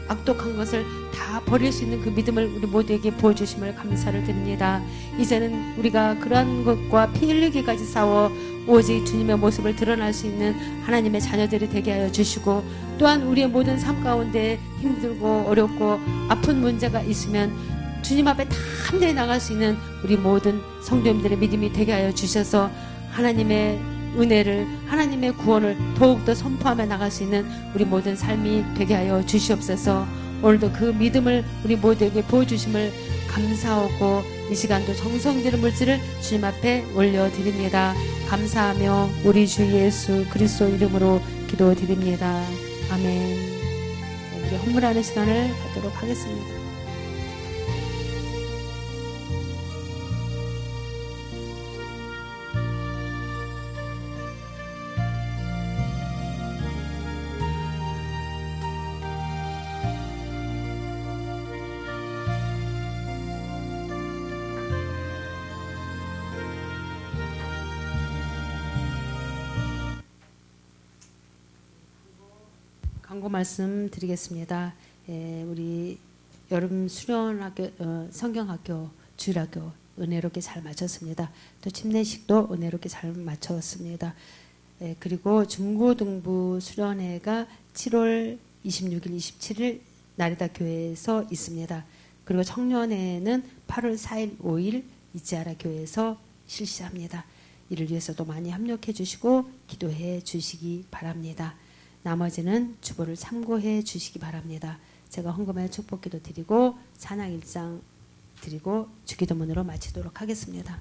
악독한 것을 다 버릴 수 있는 그 믿음을 우리 모두에게 보여주심을 감사를 드립니다. 이제는 우리가 그러한 것과 피 흘리기까지 싸워 오직 주님의 모습을 드러날 수 있는 하나님의 자녀들이 되게 하여 주시고, 또한 우리의 모든 삶 가운데 힘들고 어렵고 아픈 문제가 있으면 주님 앞에 다 함께 나갈 수 있는 우리 모든 성도님들의 믿음이 되게 하여 주셔서 하나님의 은혜를, 하나님의 구원을 더욱더 선포하며 나갈 수 있는 우리 모든 삶이 되게 하여 주시옵소서. 오늘도 그 믿음을 우리 모두에게 보여주심을 감사하고 이 시간도 정성들의 물질을 주님 앞에 올려드립니다. 감사하며 우리 주 예수 그리스도 이름으로 기도드립니다. 아멘. 네, 우리 헌물하는 시간을 갖도록 하겠습니다. 광고 말씀 드리겠습니다. 우리 여름 수련학교, 성경학교, 주일학교 은혜롭게 잘 마쳤습니다. 또 침례식도 은혜롭게 잘 마쳤습니다. 그리고 중고등부 수련회가 7월 26일, 27일 나리다 교회에서 있습니다. 그리고 청년회는 8월 4일, 5일 이지아라 교회에서 실시합니다. 이를 위해서도 많이 협력해 주시고 기도해 주시기 바랍니다. 나머지는 주보를 참고해 주시기 바랍니다. 제가 헌금의 축복기도 드리고 찬양 일장 드리고 주기도문으로 마치도록 하겠습니다.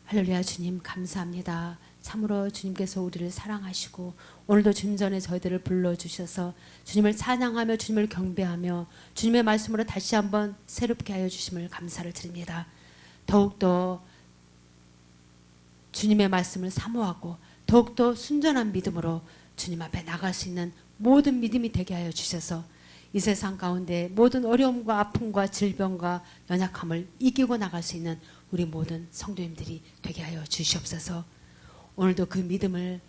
할렐루야. 주님 감사합니다. 참으로 주님께서 우리를 사랑하시고 오늘도 주님 전에 저희들을 불러주셔서 주님을 찬양하며 주님을 경배하며 주님의 말씀으로 다시 한번 새롭게 하여 주심을 감사를 드립니다. 더욱더 주님의 말씀을 사모하고 더욱더 순전한 믿음으로 주님 앞에 나갈 수 있는 모든 믿음이 되게 하여 주셔서 이 세상 가운데 모든 어려움과 아픔과 질병과 연약함을 이기고 나갈 수 있는 우리 모든 성도님들이 되게 하여 주시옵소서. 오늘도 그 믿음을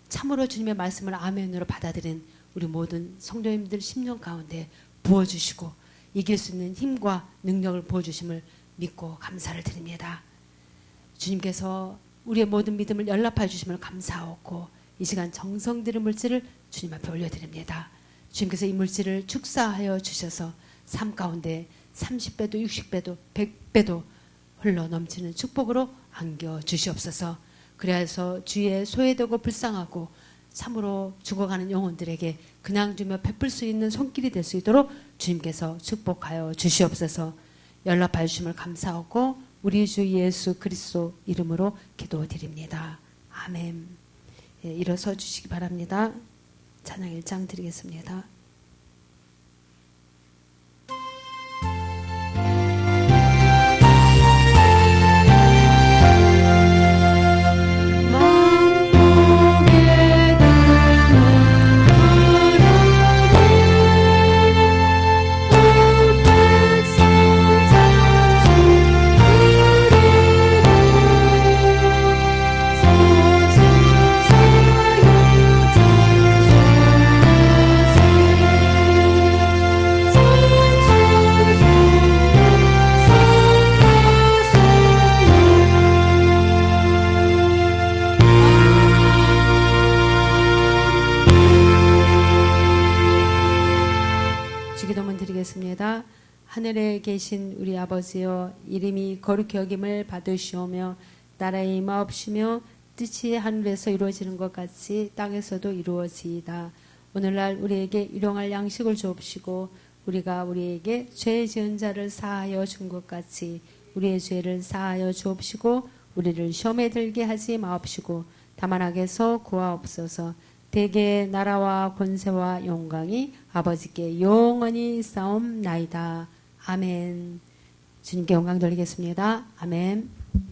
참으로 주님의 말씀을 아멘으로 받아들인 우리 모든 성도님들 심령 가운데 부어주시고 이길 수 있는 힘과 능력을 부어주심을 믿고 감사를 드립니다. 주님께서 우리의 모든 믿음을 연락해 주심을 감사하고 이 시간 정성 들은 물질을 주님 앞에 올려드립니다. 주님께서 이 물질을 축사하여 주셔서 삶 가운데 30배도 60배도 100배도 흘러 넘치는 축복으로 안겨 주시옵소서. 그래서 주의 소외되고 불쌍하고 참으로 죽어가는 영혼들에게 그냥 주며 베풀 수 있는 손길이 될 수 있도록 주님께서 축복하여 주시옵소서. 연락하여 주심을 감사하고 우리 주 예수 그리스도 이름으로 기도드립니다. 아멘. 일어서 주시기 바랍니다. 찬양 1장 드리겠습니다. 하늘에 계신 우리 아버지여, 이름이 거룩히 여김을 받으시오며 나라의 임하옵시며 뜻이 하늘에서 이루어지는 것 같이 땅에서도 이루어지이다. 오늘날 우리에게 일용할 양식을 주옵시고 우리가 우리에게 죄 지은 자를 사하여 준 것 같이 우리의 죄를 사하여 주옵시고 우리를 시험에 들게 하지 마옵시고 다만 악에서 구하옵소서. 대개 나라와 권세와 영광이 아버지께 영원히 싸움나이다. 아멘. 주님께 영광 돌리겠습니다. 아멘.